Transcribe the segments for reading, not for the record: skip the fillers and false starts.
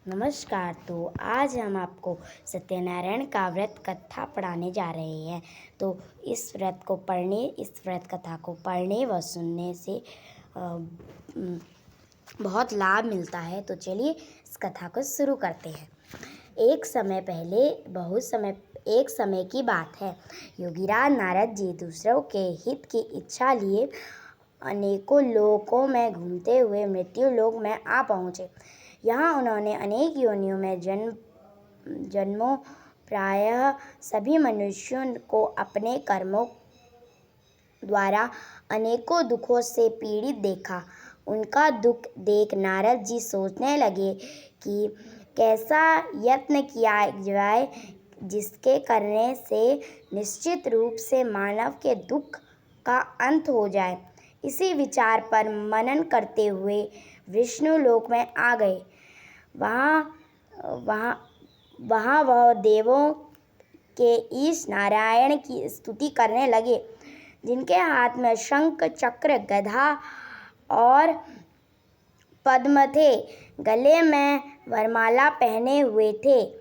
नमस्कार। तो आज हम आपको सत्यनारायण का व्रत कथा पढ़ाने जा रहे हैं। तो इस व्रत कथा को पढ़ने व सुनने से बहुत लाभ मिलता है। तो चलिए इस कथा को शुरू करते हैं। एक समय की बात है। योगीराज नारद जी दूसरों के हित की इच्छा लिए अनेकों लोकों में घूमते हुए मृत्यु लोक में आ पहुँचे। यहाँ उन्होंने अनेक योनियों में जन्मों प्रायः सभी मनुष्यों को अपने कर्मों द्वारा अनेकों दुखों से पीड़ित देखा। उनका दुख देख नारद जी सोचने लगे कि कैसा यत्न किया जाए जिसके करने से निश्चित रूप से मानव के दुख का अंत हो जाए। इसी विचार पर मनन करते हुए विष्णु लोक में आ गए। वहाँ वह देवों के ईश नारायण की स्तुति करने लगे, जिनके हाथ में शंख चक्र गदा और पद्म थे, गले में वरमाला पहने हुए थे।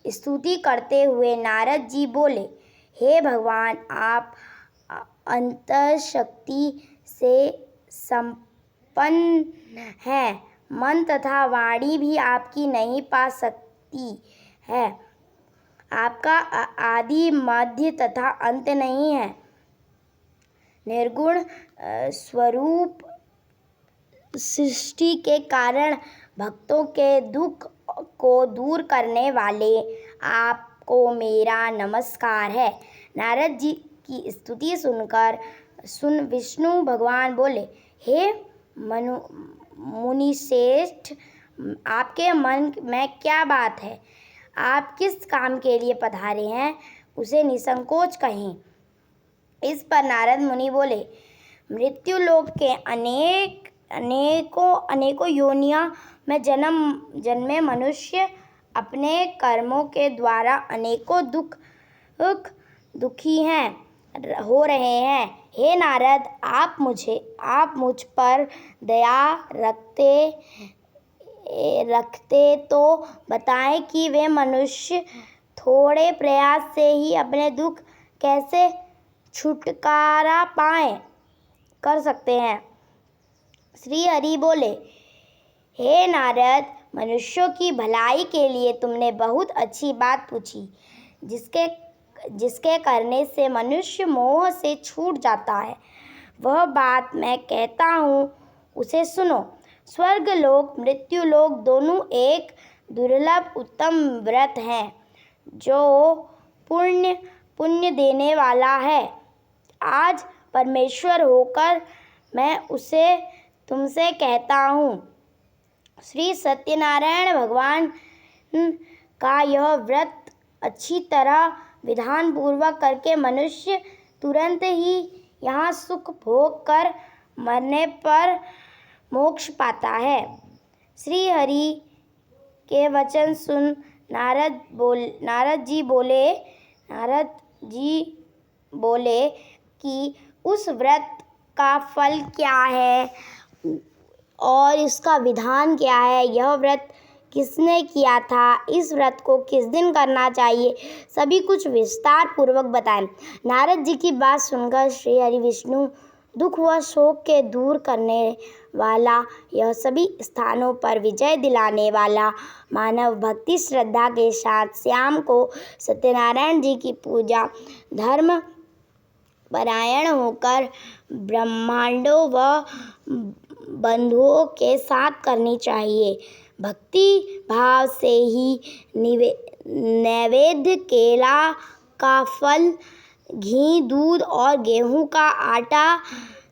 स्तुति करते हुए नारद जी बोले, हे भगवान, आप अंतःशक्ति से संपन्न हैं। मन तथा वाणी भी आपकी नहीं पा सकती है। आपका आदि मध्य तथा अंत नहीं है। निर्गुण स्वरूप सृष्टि के कारण भक्तों के दुख को दूर करने वाले आपको मेरा नमस्कार है। नारद जी की स्तुति सुन विष्णु भगवान बोले, हे मुनिश्रेष्ठ, आपके मन में क्या बात है? आप किस काम के लिए पधारे हैं, उसे निसंकोच कहें। इस पर नारद मुनि बोले, मृत्यु लोक के अनेकों योनियां में जन्मे मनुष्य अपने कर्मों के द्वारा अनेकों दुखी हो रहे हैं। हे नारद, आप मुझ पर दया रखते तो बताएं कि वे मनुष्य थोड़े प्रयास से ही अपने दुख कैसे छुटकारा कर सकते हैं। श्री हरि बोले, हे नारद, मनुष्यों की भलाई के लिए तुमने बहुत अच्छी बात पूछी, जिसके करने से मनुष्य मोह से छूट जाता है। वह बात मैं कहता हूँ, उसे सुनो। स्वर्ग लोक मृत्यु लोक दोनों एक दुर्लभ उत्तम व्रत है, जो पुण्य देने वाला है। आज परमेश्वर होकर मैं उसे तुमसे कहता हूँ। श्री सत्यनारायण भगवान का यह व्रत अच्छी तरह विधान पूर्वक करके मनुष्य तुरंत ही यहाँ सुख भोग कर मरने पर मोक्ष पाता है। श्री हरि के वचन सुन नारद जी बोले कि उस व्रत का फल क्या है और इसका विधान क्या है, यह व्रत किसने किया था, इस व्रत को किस दिन करना चाहिए, सभी कुछ विस्तार पूर्वक बताएं। नारद जी की बात सुनकर श्री हरि विष्णु दुख व शोक के दूर करने वाला, यह सभी स्थानों पर विजय दिलाने वाला, मानव भक्ति श्रद्धा के साथ शाम को सत्यनारायण जी की पूजा धर्म परायण होकर ब्रह्मांडों व बंधुओं के साथ करनी चाहिए। भक्ति भाव से ही नैवेद्य केला का फल, घी, दूध और गेहूं का आटा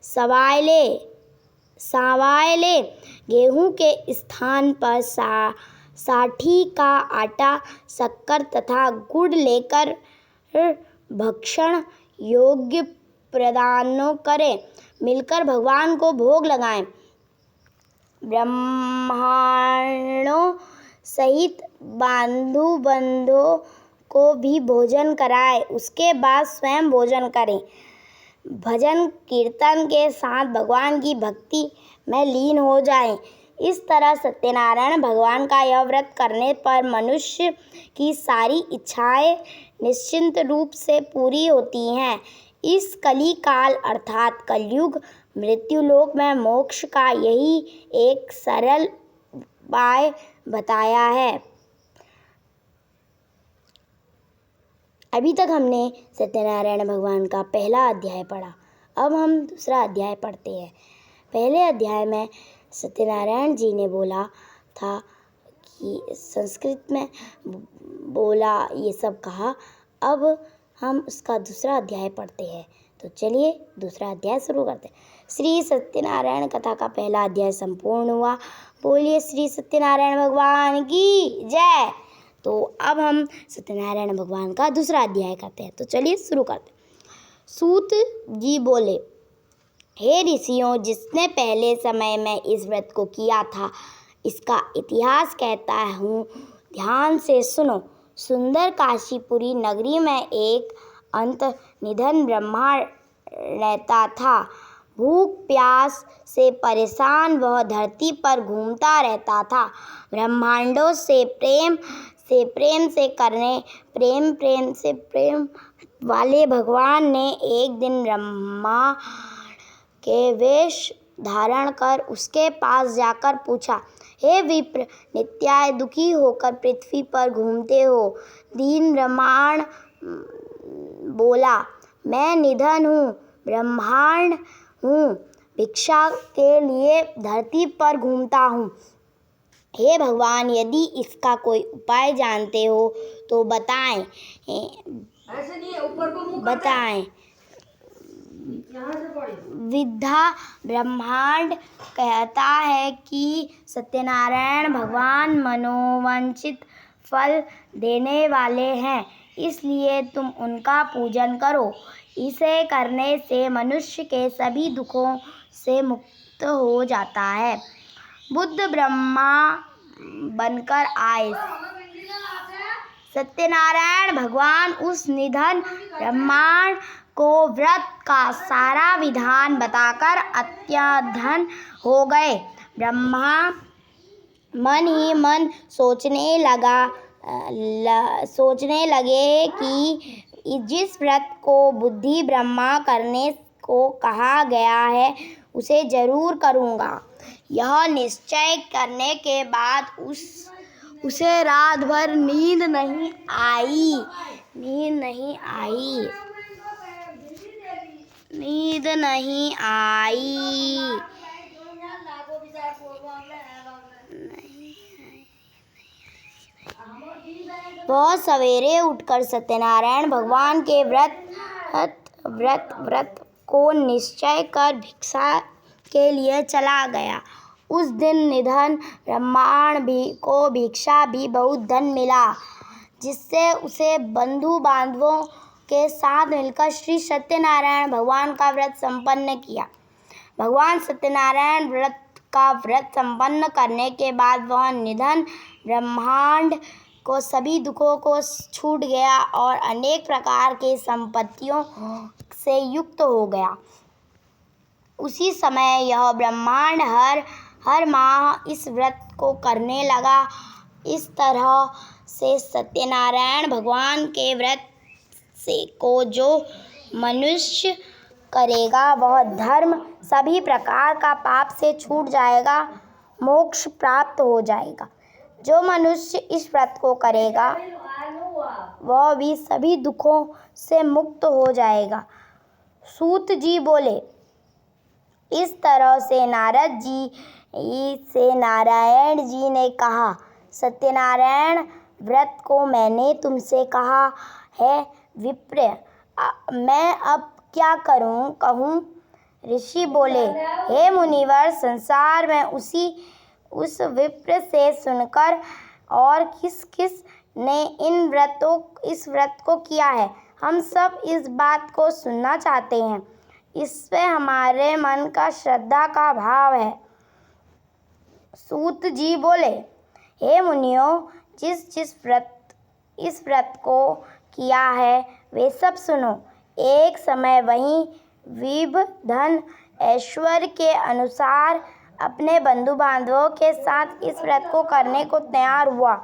सवाय ले। गेहूं के स्थान पर साठी का आटा, शक्कर तथा गुड़ लेकर भक्षण योग्य प्रदानों करें। मिलकर भगवान को भोग लगाएं। ब्राह्मणों सहित बंधुओं को भी भोजन कराएं। उसके बाद स्वयं भोजन करें। भजन कीर्तन के साथ भगवान की भक्ति में लीन हो जाएं। इस तरह सत्यनारायण भगवान का यह व्रत करने पर मनुष्य की सारी इच्छाएं निश्चिंत रूप से पूरी होती हैं। इस कली काल अर्थात कलयुग मृत्युलोक में मोक्ष का यही एक सरल उपाय बताया है। अभी तक हमने सत्यनारायण भगवान का पहला अध्याय पढ़ा। अब हम दूसरा अध्याय पढ़ते हैं। पहले अध्याय में सत्यनारायण जी ने बोला था कि संस्कृत में बोला, ये सब कहा। अब हम उसका दूसरा अध्याय पढ़ते हैं। तो चलिए दूसरा अध्याय शुरू करते हैं। श्री सत्यनारायण कथा का पहला अध्याय संपूर्ण हुआ। बोलिए श्री सत्यनारायण भगवान की जय। तो अब हम सत्यनारायण भगवान का दूसरा अध्याय करते हैं। तो चलिए शुरू करते हैं। सूत जी बोले, हे ऋषियों, जिसने पहले समय में इस व्रत को किया था, इसका इतिहास कहता हूँ, ध्यान से सुनो। सुंदर काशीपुरी नगरी में एक अंत निधन ब्रह्मा रहता था। भूख प्यास से परेशान वह धरती पर घूमता रहता था। ब्रह्मांडों से प्रेम वाले भगवान ने एक दिन ब्रह्मा के वेश धारण कर उसके पास जाकर पूछा, हे विप्र, नित्याय दुखी होकर पृथ्वी पर घूमते हो? दीन ब्रह्मांड बोला, मैं निधन हूँ, ब्रह्मांड हूँ, भिक्षा के लिए धरती पर घूमता हूँ। हे भगवान, यदि इसका कोई उपाय जानते हो तो बताएं। विद्या ब्रह्मांड कहता है कि सत्यनारायण भगवान मनोवांछित फल देने वाले हैं, इसलिए तुम उनका पूजन करो। इसे करने से मनुष्य के सभी दुखों से मुक्त हो जाता है। बुद्ध ब्रह्मा बनकर आए। सत्यनारायण भगवान उस निधन ब्रह्मांड को व्रत का सारा विधान बताकर अत्यधन हो गए। ब्रह्मा मन ही मन सोचने लगे कि जिस व्रत को बुद्धि ब्रह्मा करने को कहा गया है उसे जरूर करूँगा। यह निश्चय करने के बाद उसे रात भर नींद नहीं आई। वह सवेरे उठकर सत्यनारायण भगवान के व्रत को निश्चय कर भिक्षा के लिए चला गया। उस दिन निधन ब्रह्मांड को भिक्षा भी बहुत धन मिला, जिससे उसे बंधु बांधवों के साथ मिलकर श्री सत्यनारायण भगवान का व्रत संपन्न किया। भगवान सत्यनारायण व्रत संपन्न करने के बाद वह निधन ब्रह्मांड को सभी दुखों को छूट गया और अनेक प्रकार की संपत्तियों से युक्त हो गया। उसी समय यह ब्रह्मांड हर माह इस व्रत को करने लगा। इस तरह से सत्यनारायण भगवान के व्रत को जो मनुष्य करेगा वह धर्म सभी प्रकार का पाप से छूट जाएगा, मोक्ष प्राप्त हो जाएगा। जो मनुष्य इस व्रत को करेगा वह भी सभी दुखों से मुक्त हो जाएगा। सूत जी बोले, इस तरह से नारायण जी ने कहा, सत्यनारायण व्रत को मैंने तुमसे कहा है विप्र, मैं अब क्या कहूँ? ऋषि बोले, हे मुनिवर, संसार में उस विप्र से सुनकर और किस ने इस व्रत को किया है, हम सब इस बात को सुनना चाहते हैं। इसमें हमारे मन का श्रद्धा का भाव है। सूत जी बोले, हे मुनियों, जिस इस व्रत को किया है वे सब सुनो। एक समय वहीं विभ धन ऐश्वर्य के अनुसार अपने बंधु बांधवों के साथ इस व्रत को करने को तैयार हुआ।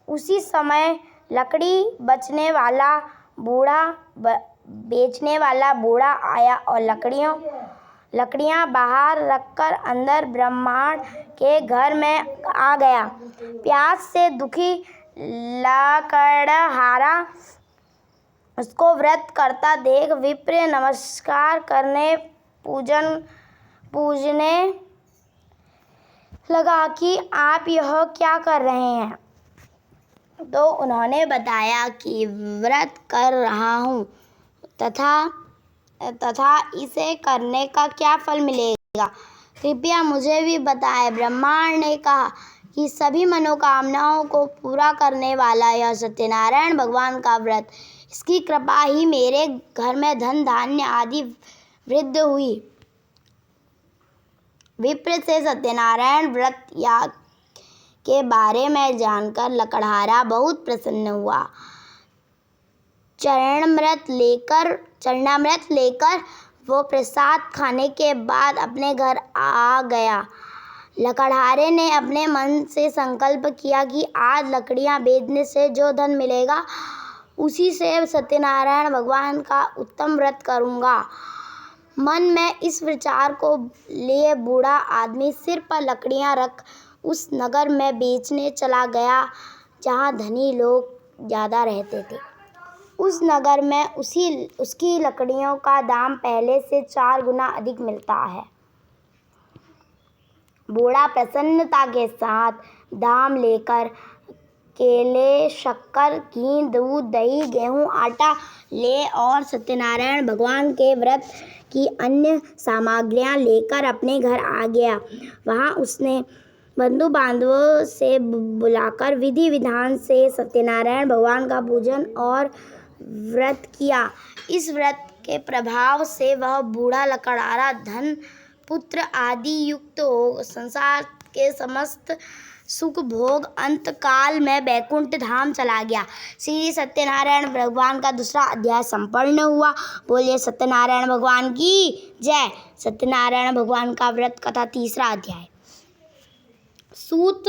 उसी समय लकड़ी बेचने वाला बूढ़ा आया और लकड़ियां बाहर रखकर अंदर ब्राह्मण के घर में आ गया। प्यास से दुखी लकड़हारा उसको व्रत करता देख विप्र नमस्कार करने पूजने लगा कि आप यह क्या कर रहे हैं। तो उन्होंने बताया कि व्रत कर रहा हूँ तथा इसे करने का क्या फल मिलेगा, कृपया मुझे भी बताएं। ब्राह्मण ने कहा कि सभी मनोकामनाओं को पूरा करने वाला यह सत्यनारायण भगवान का व्रत, इसकी कृपा ही मेरे घर में धन धान्य आदि वृद्धि हुई। विप्र से सत्यनारायण व्रत याग के बारे में जानकर लकड़हारा बहुत प्रसन्न हुआ। चरणामृत लेकर वो प्रसाद खाने के बाद अपने घर आ गया। लकड़हारे ने अपने मन से संकल्प किया कि आज लकड़ियां बेचने से जो धन मिलेगा उसी से सत्यनारायण भगवान का उत्तम व्रत करूंगा। मन में इस विचार को लिए बूढ़ा आदमी सिर पर लकड़ियां रख उस नगर में बेचने चला गया जहाँ धनी लोग ज़्यादा रहते थे। उस नगर में उसकी लकड़ियों का दाम पहले से 4 गुना अधिक मिलता है। बूढ़ा प्रसन्नता के साथ दाम लेकर केले, शक्कर, घी, दूध, दही, गेहूं, आटा ले और सत्यनारायण भगवान के व्रत की अन्य सामग्रियां लेकर अपने घर आ गया। वहां उसने बंधु बांधवों से बुलाकर विधि विधान से सत्यनारायण भगवान का पूजन और व्रत किया। इस व्रत के प्रभाव से वह बूढ़ा लकड़हारा धन, पुत्र आदि युक्त हो संसार के समस्त सुख भोग अंत काल में वैकुंठ धाम चला गया। श्री सत्यनारायण भगवान का दूसरा अध्याय संपन्न हुआ। बोलिए सत्यनारायण भगवान की जय। सत्यनारायण भगवान का व्रत कथा तीसरा अध्याय। सूत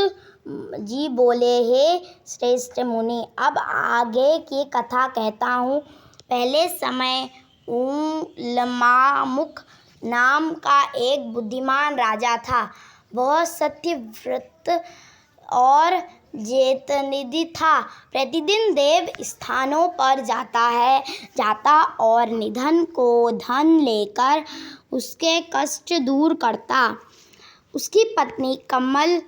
जी बोले, हे श्रेष्ठ मुनि, अब आगे की कथा कहता हूँ। पहले समय उलमामुख नाम का एक बुद्धिमान राजा था। वह सत्यव्रत और जितनिधि था। प्रतिदिन देव स्थानों पर जाता और निधन को धन लेकर उसके कष्ट दूर करता। उसकी पत्नी कमल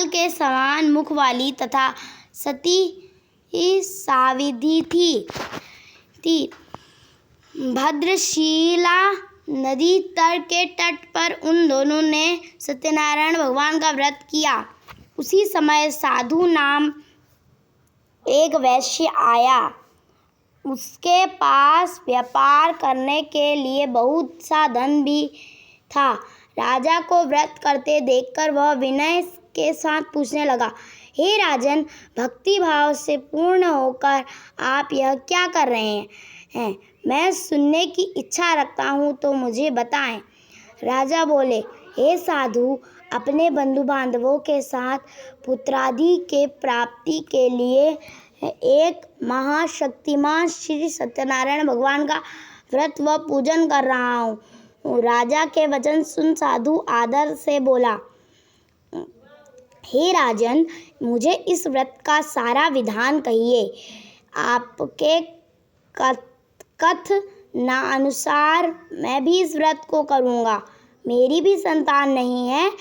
के समान मुख वाली तथा सती सावित्री थी। भद्रशिला नदी के तट पर उन दोनों ने सत्यनारायण भगवान का व्रत किया। उसी समय साधु नाम एक वैश्य आया। उसके पास व्यापार करने के लिए बहुत सा धन भी था। राजा को व्रत करते देखकर वह विनय के साथ पूछने लगा, हे राजन, भक्ति भाव से पूर्ण होकर आप यह क्या कर रहे हैं? मैं सुनने की इच्छा रखता हूँ, तो मुझे बताएं। राजा बोले, हे साधु, अपने बंधु बांधवों के साथ पुत्रादि के प्राप्ति के लिए एक महाशक्तिमान श्री सत्यनारायण भगवान का व्रत व पूजन कर रहा हूँ। राजा के वचन सुन साधु आदर से बोला, हे राजन, मुझे इस व्रत का सारा विधान कहिए। आपके कथनानुसार मैं भी इस व्रत को करूँगा। मेरी भी संतान नहीं है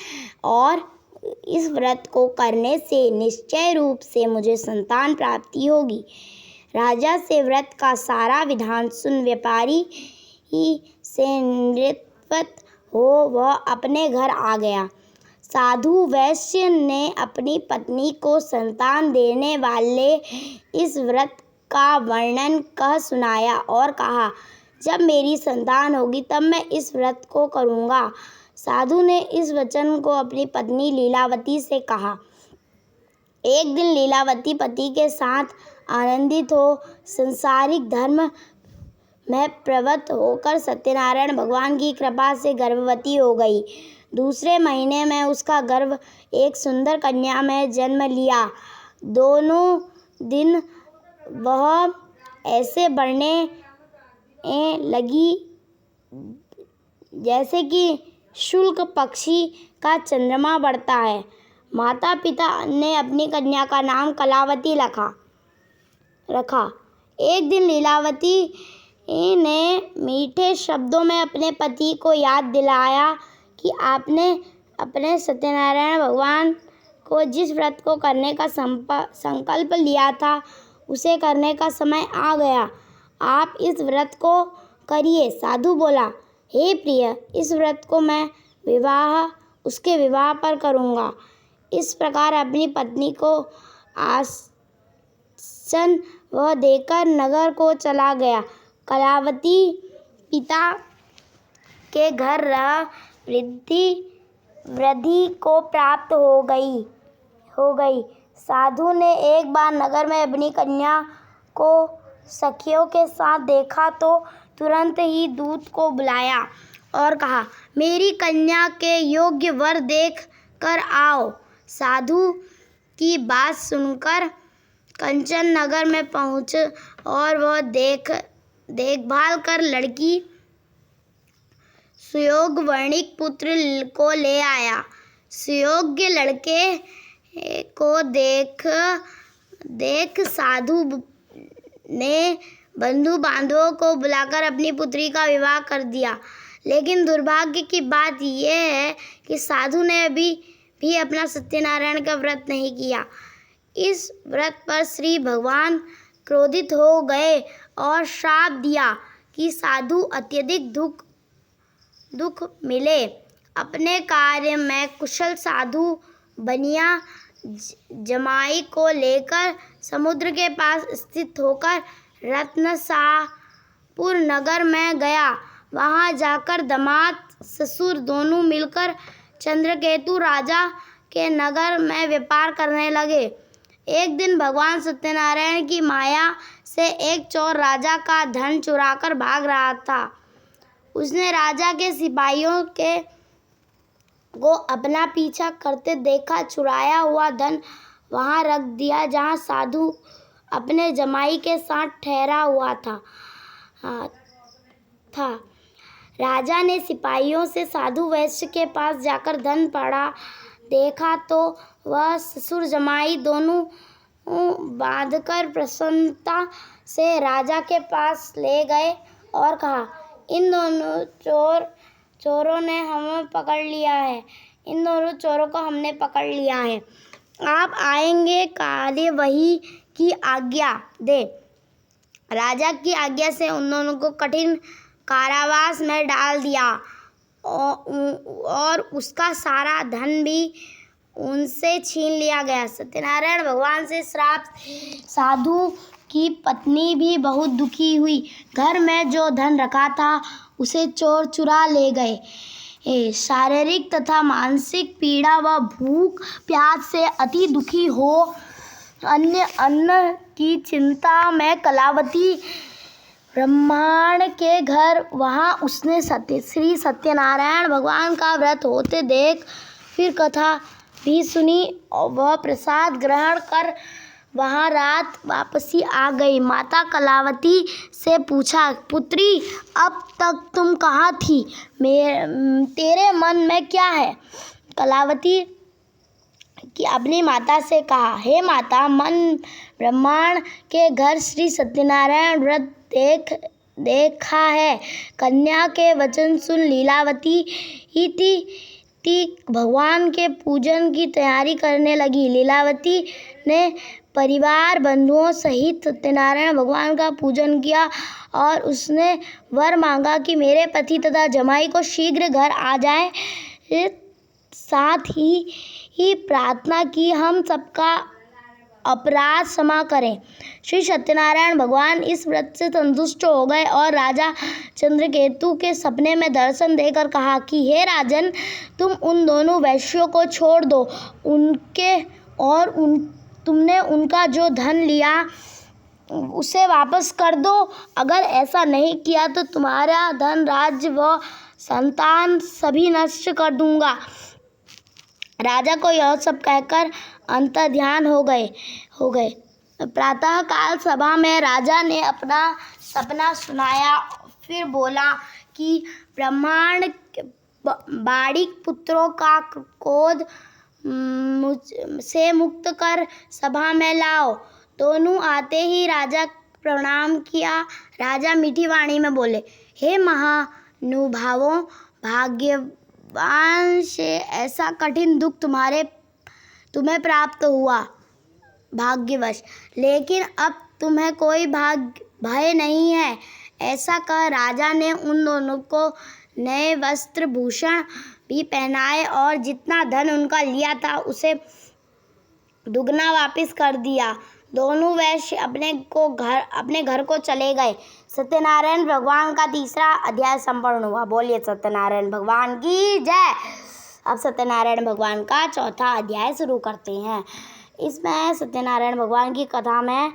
और इस व्रत को करने से निश्चय रूप से मुझे संतान प्राप्ति होगी। राजा से व्रत का सारा विधान सुन व्यापारी से निवृत्त हो वह अपने घर आ गया। साधु वैश्य ने अपनी पत्नी को संतान देने वाले इस व्रत का वर्णन कह सुनाया और कहा, जब मेरी संतान होगी तब मैं इस व्रत को करूँगा। साधु ने इस वचन को अपनी पत्नी लीलावती से कहा। एक दिन लीलावती पति के साथ आनंदित हो संसारिक धर्म मैं प्रवृत्त होकर सत्यनारायण भगवान की कृपा से गर्भवती हो गई। दूसरे महीने में उसका गर्भ एक सुंदर कन्या में जन्म लिया। दोनों दिन वह ऐसे बढ़ने लगी जैसे कि शुक्ल पक्षी का चंद्रमा बढ़ता है। माता पिता ने अपनी कन्या का नाम कलावती रखा। एक दिन लीलावती ने मीठे शब्दों में अपने पति को याद दिलाया कि आपने अपने सत्यनारायण भगवान को जिस व्रत को करने का संकल्प लिया था उसे करने का समय आ गया। आप इस व्रत को करिए। साधु बोला, हे प्रिय, इस व्रत को मैं उसके विवाह पर करूँगा। इस प्रकार अपनी पत्नी को आश्वासन वह देकर नगर को चला गया। कलावती पिता के घर वृद्धि को प्राप्त हो गई। साधु ने एक बार नगर में अपनी कन्या को सखियों के साथ देखा तो तुरंत ही दूत को बुलाया और कहा, मेरी कन्या के योग्य वर देख कर आओ। साधु की बात सुनकर कंचन नगर में पहुँच और वह देखभाल कर लड़की सुयोग्य वर्णिक पुत्र को ले आया। सुयोग्य लड़के को देख साधु ने बंधु बांधवों को बुलाकर अपनी पुत्री का विवाह कर दिया। लेकिन दुर्भाग्य की बात यह है कि साधु ने अभी भी अपना सत्यनारायण का व्रत नहीं किया। इस व्रत पर श्री भगवान क्रोधित हो गए और श्राप दिया कि साधु अत्यधिक दुख मिले। अपने कार्य में कुशल साधु बनिया जमाई को लेकर समुद्र के पास स्थित होकर रत्नसापुर नगर में गया। वहां जाकर दामाद ससुर दोनों मिलकर चंद्रकेतु राजा के नगर में व्यापार करने लगे। एक दिन भगवान सत्यनारायण की माया से एक चोर राजा का धन चुराकर भाग रहा था। उसने राजा के सिपाहियों को अपना पीछा करते देखा। चुराया हुआ धन वहां रख दिया जहां साधु अपने जमाई के साथ ठहरा हुआ था। राजा ने सिपाहियों से साधु वैश्य के पास जाकर धन पड़ा देखा तो वह ससुर जमाई दोनों बांधकर प्रसन्नता से राजा के पास ले गए और कहा, इन दोनों चोरों ने हमें पकड़ लिया है। इन दोनों चोरों को हमने पकड़ लिया है। आप आएंगे कार्यवाही की आज्ञा दे। राजा की आज्ञा से उन दोनों को कठिन कारावास में डाल दिया और उसका सारा धन भी उनसे छीन लिया गया। सत्यनारायण भगवान से श्राप साधु की पत्नी भी बहुत दुखी हुई। घर में जो धन रखा था उसे चोर चुरा ले गए। शारीरिक तथा मानसिक पीड़ा व भूख प्यास से अति दुखी हो अन्न की चिंता में कलावती ब्राह्मण के घर वहाँ उसने श्री सत्यनारायण भगवान का व्रत होते देख फिर कथा भी सुनी और वह प्रसाद ग्रहण कर वहाँ रात वापसी आ गई। माता कलावती से पूछा, पुत्री, अब तक तुम कहाँ थी? तेरे मन में क्या है? कलावती की अपनी माता से कहा, हे माता, मन ब्राह्मण के घर श्री सत्यनारायण व्रत देखा है। कन्या के वचन सुन लीलावती भगवान के पूजन की तैयारी करने लगी। लीलावती ने परिवार बंधुओं सहित सत्यनारायण भगवान का पूजन किया और उसने वर मांगा कि मेरे पति तथा जमाई को शीघ्र घर आ जाए। साथ ही प्रार्थना की हम सबका अपराध क्षमा करें। श्री सत्यनारायण भगवान इस व्रत से संतुष्ट हो गए और राजा चंद्रकेतु के सपने में दर्शन देकर कहा कि हे राजन, तुम उन दोनों वैश्यों को छोड़ दो। तुमने उनका जो धन लिया उसे वापस कर दो। अगर ऐसा नहीं किया तो तुम्हारा धन, राज्य व संतान सभी नष्ट कर दूंगा। राजा को यह सब कहकर अंतर्ध्यान हो गए। प्रातः काल सभा में राजा ने अपना सपना सुनाया। फिर बोला कि ब्रह्मांड बाड़िक पुत्रों का क्रोध से मुक्त कर सभा में लाओ। दोनों आते ही राजा प्रणाम किया। राजा मीठी वाणी में बोले, हे महानुभावों, भाग्यवान से ऐसा कठिन दुख तुम्हें प्राप्त हुआ भाग्यवश, लेकिन अब तुम्हें कोई भय नहीं है। ऐसा कह राजा ने उन दोनों को नए वस्त्र भूषण भी पहनाए और जितना धन उनका लिया था उसे दुगना वापस कर दिया। दोनों वैश्य अपने घर को चले गए। सत्यनारायण भगवान का तीसरा अध्याय संपूर्ण हुआ। बोलिए सत्यनारायण भगवान की जय। अब सत्यनारायण भगवान का चौथा अध्याय शुरू करते हैं। इसमें सत्यनारायण भगवान की कथा में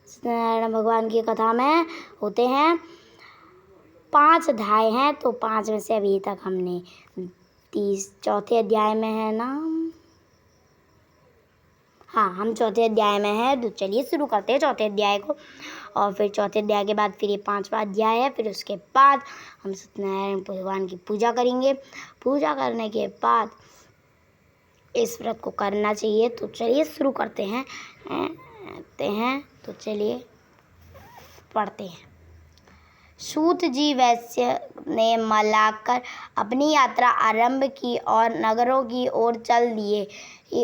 सत्यनारायण भगवान की कथा में होते हैं 5 अध्याय हैं, तो 5 में से अभी तक हमने चौथे अध्याय में है ना। हाँ, हम चौथे अध्याय में हैं, तो चलिए शुरू करते हैं चौथे अध्याय को। और फिर चौथे अध्याय के बाद फिर ये 5वां अध्याय है। फिर उसके बाद हम सत्यनारायण भगवान की पूजा करेंगे। पूजा करने के बाद इस व्रत को करना चाहिए। तो चलिए शुरू करते हैं। तो चलिए पढ़ते हैं। सूत जी वैश्य ने मलाकर अपनी यात्रा आरंभ की और नगरों की ओर चल दिए।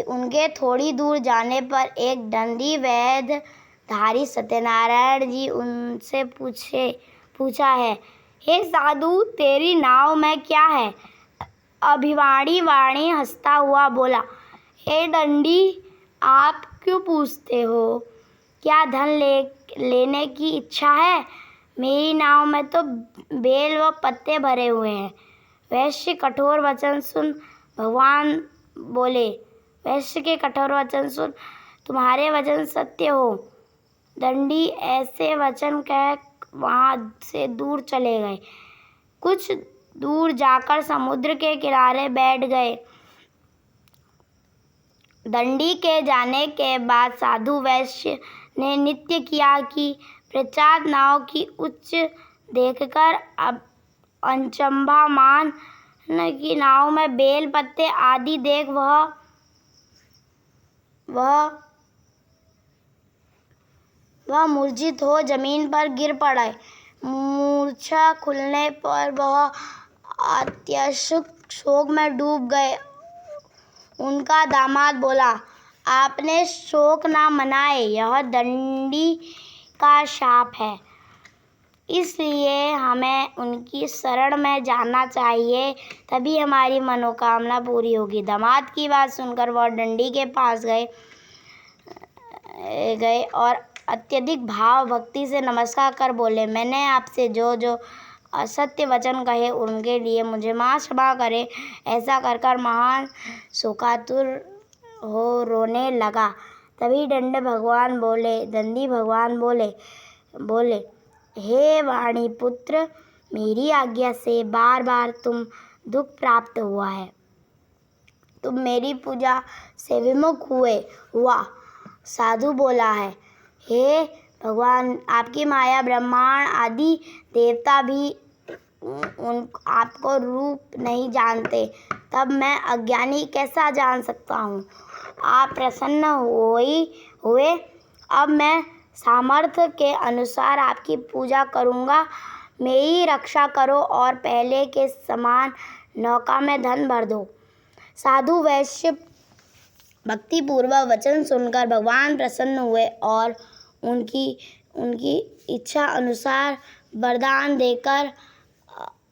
उनके थोड़ी दूर जाने पर एक दंडी वेशधारी सत्यनारायण जी उनसे पूछा है, हे साधु, तेरी नाव में क्या है? अभिवाणी वाणी हंसता हुआ बोला, हे दंडी, आप क्यों पूछते हो? क्या धन लेने की इच्छा है? मेरी नाव में तो बेल व पत्ते भरे हुए हैं। वैश्य के कठोर वचन सुन तुम्हारे वचन सत्य हो। दंडी ऐसे वचन कह वहां से दूर चले गए। कुछ दूर जाकर समुद्र के किनारे बैठ गए। दंडी के जाने के बाद साधु वैश्य ने नृत्य किया कि पश्चात नाव की उच्च देखकर अब अचंभा मान की नाव में बेल पत्ते आदि देख वह मूर्छित हो जमीन पर गिर पड़े। मूर्छा खुलने पर वह अत्यधिक शोक में डूब गए। उनका दामाद बोला, आपने शोक न मनाए, यह दंडी का शाप है, इसलिए हमें उनकी शरण में जाना चाहिए, तभी हमारी मनोकामना पूरी होगी। दामाद की बात सुनकर वह दंडी के पास गए और अत्यधिक भाव भक्ति से नमस्कार कर बोले, मैंने आपसे जो असत्य वचन कहे उनके लिए मुझे मां क्षमा करे। ऐसा कर महान शोकातुर हो रोने लगा। तभी दंडी भगवान बोले, हे वाणी पुत्र, मेरी आज्ञा से बार बार तुम दुख प्राप्त हुआ है। तुम मेरी पूजा से विमुख हुआ। साधु बोला है, हे भगवान, आपकी माया ब्रह्मांड आदि देवता भी आपको रूप नहीं जानते, तब मैं अज्ञानी कैसा जान सकता हूँ। आप प्रसन्न हुए। अब मैं सामर्थ्य के अनुसार आपकी पूजा करूँगा। मेरी रक्षा करो और पहले के समान नौका में धन भर दो। साधु वैश्य भक्तिपूर्वक वचन सुनकर भगवान प्रसन्न हुए और उनकी इच्छा अनुसार वरदान देकर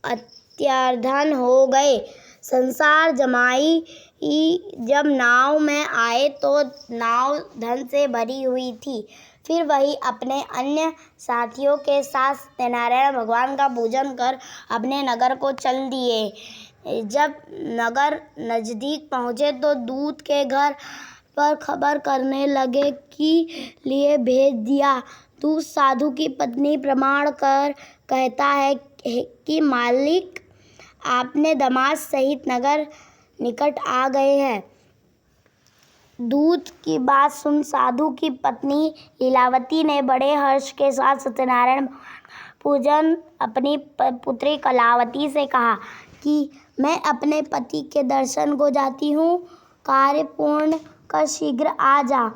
अत्यधन हो गए। संसार जमाई जब नाव में आए तो नाव धन से भरी हुई थी। फिर वही अपने अन्य साथियों के साथ सत्यनारायण भगवान का पूजन कर अपने नगर को चल दिए। जब नगर नजदीक पहुँचे तो दूत के घर पर खबर करने लगे कि लिए भेज दिया। दूत साधु की पत्नी प्रमाण कर कहता है कि मालिक आपने दामाद सहित नगर निकट आ गए हैं। दूत की बात सुन साधु की पत्नी लीलावती ने बड़े हर्ष के साथ सत्यनारायण पूजन अपनी पुत्री कलावती से कहा कि मैं अपने पति के दर्शन को जाती हूँ, कार्य पूर्ण कर शीघ्र आजा।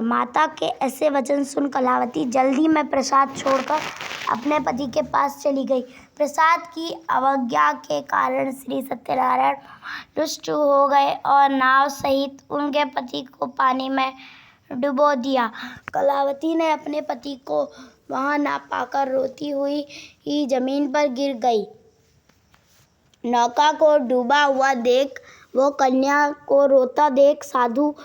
माता के ऐसे वचन सुन कलावती जल्दी में प्रसाद छोड़कर अपने पति के पास चली गई। प्रसाद की अवज्ञा के कारण श्री सत्यनारायण रुष्ट हो गए और नाव सहित उनके पति को पानी में डुबो दिया। कलावती ने अपने पति को वहां ना पाकर रोती हुई ही जमीन पर गिर गई। नौका को डूबा हुआ देख वो कन्या को रोता देख साधु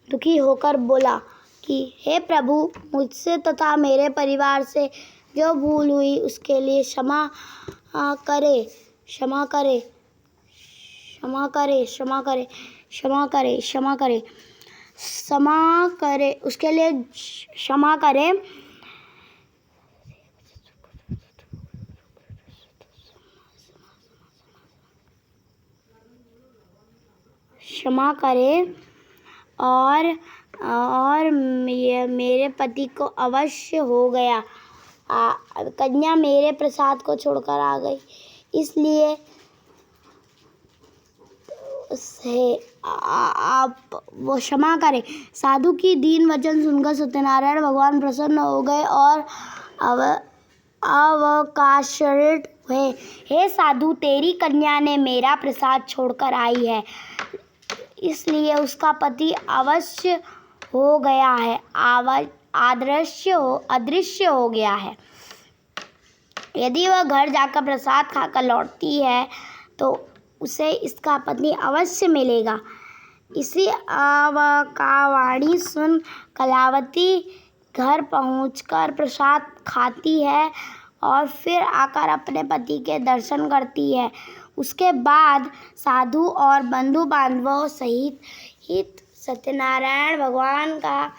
दुखी होकर बोला कि हे प्रभु, मुझसे तथा मेरे परिवार से जो भूल हुई उसके लिए क्षमा करे, क्षमा करे, क्षमा करे, क्षमा करे, क्षमा करे, क्षमा करे, क्षमा करे, उसके लिए क्षमा करे। क्षमा करे और मेरे पति को अवश्य हो गया। कन्या मेरे प्रसाद को छोड़कर आ गई, इसलिए आप वो क्षमा करें। साधु की दीन वचन सुनकर सत्यनारायण भगवान प्रसन्न हो गए और अवकाशरित हुए। हे साधु, तेरी कन्या ने मेरा प्रसाद छोड़कर आई है, इसलिए उसका पति अवश्य हो गया है, अदृश्य हो गया है। यदि वह घर जाकर प्रसाद खाकर लौटती है तो उसे इसका पति अवश्य मिलेगा। इसी अवकावाणी सुन कलावती घर पहुंचकर प्रसाद खाती है और फिर आकर अपने पति के दर्शन करती है। उसके बाद साधु और बंधु बांधवों सहित सत्यनारायण भगवान का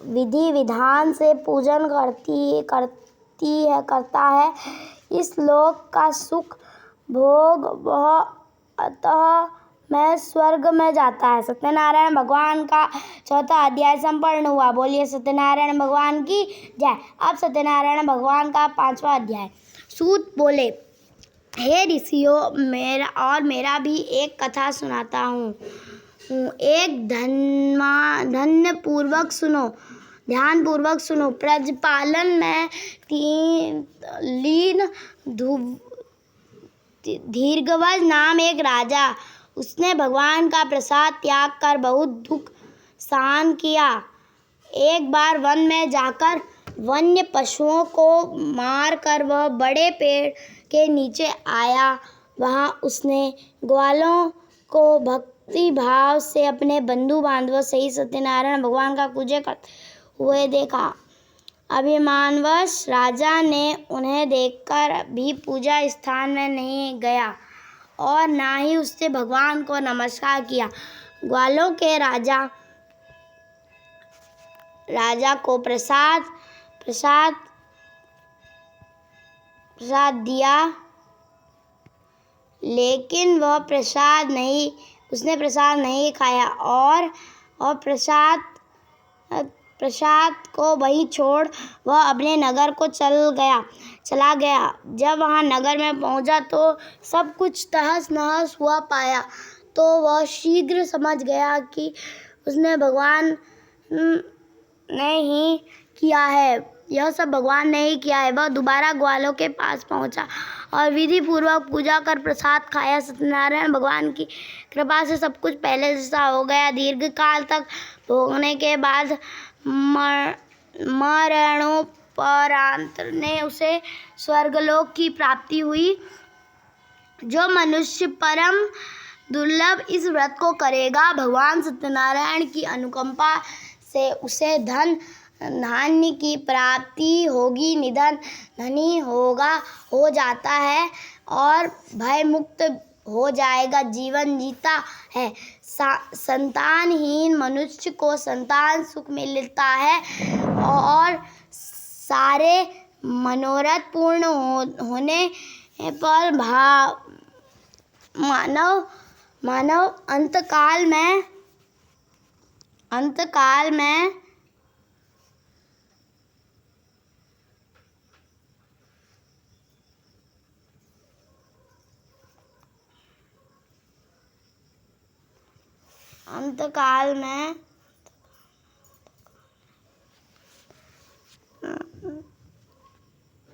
विधि विधान से पूजन करता है। इस लोक का सुख भोग वह अतः मैं स्वर्ग में जाता है। सत्यनारायण भगवान का 4वां अध्याय संपन्न हुआ। बोलिए सत्यनारायण भगवान की जय। अब सत्यनारायण भगवान का 5वां अध्याय। सूत बोले, हे ऋषियों, मेरा भी एक कथा सुनाता हूँ। एक ध्यानपूर्वक सुनो। प्रजपालन में लीन दीर्घवज नाम एक राजा, उसने भगवान का प्रसाद त्याग कर बहुत दुख सहन किया। एक बार वन में जाकर वन्य पशुओं को मार कर वह बड़े पेड़ के नीचे आया। वहाँ उसने ग्वालों को भक्ति भाव से अपने बंधु बांधवों सहित सत्यनारायण भगवान का पूजा करते हुए देखा। अभिमानवश राजा ने उन्हें देखकर भी पूजा स्थान में नहीं गया और ना ही उससे भगवान को नमस्कार किया। ग्वालों के राजा को प्रसाद दिया, लेकिन वह उसने प्रसाद नहीं खाया और प्रसाद को वहीं छोड़ वह अपने नगर को चला गया। जब वहाँ नगर में पहुँचा तो सब कुछ तहस नहस हुआ पाया, तो वह शीघ्र समझ गया कि उसने भगवान ने ही किया है, यह सब भगवान ने ही किया है। वह दोबारा ग्वालों के पास पहुंचा और विधि पूर्वक पूजा कर प्रसाद खाया। सत्यनारायण भगवान की कृपा से सब कुछ पहले जैसा हो गया। दीर्घ काल तक भोगने के बाद मरणोपरांत ने उसे स्वर्गलोक की प्राप्ति हुई। जो मनुष्य परम दुर्लभ इस व्रत को करेगा, भगवान सत्यनारायण की अनुकंपा से उसे धन धान्य की प्राप्ति होगी, निधन धनी होगा, हो जाता है और भय मुक्त हो जाएगा, जीवन जीता है। संतानहीन मनुष्य को संतान सुख मिलता है और सारे मनोरथ पूर्ण होने पर मानव अंतकाल में अंतकाल में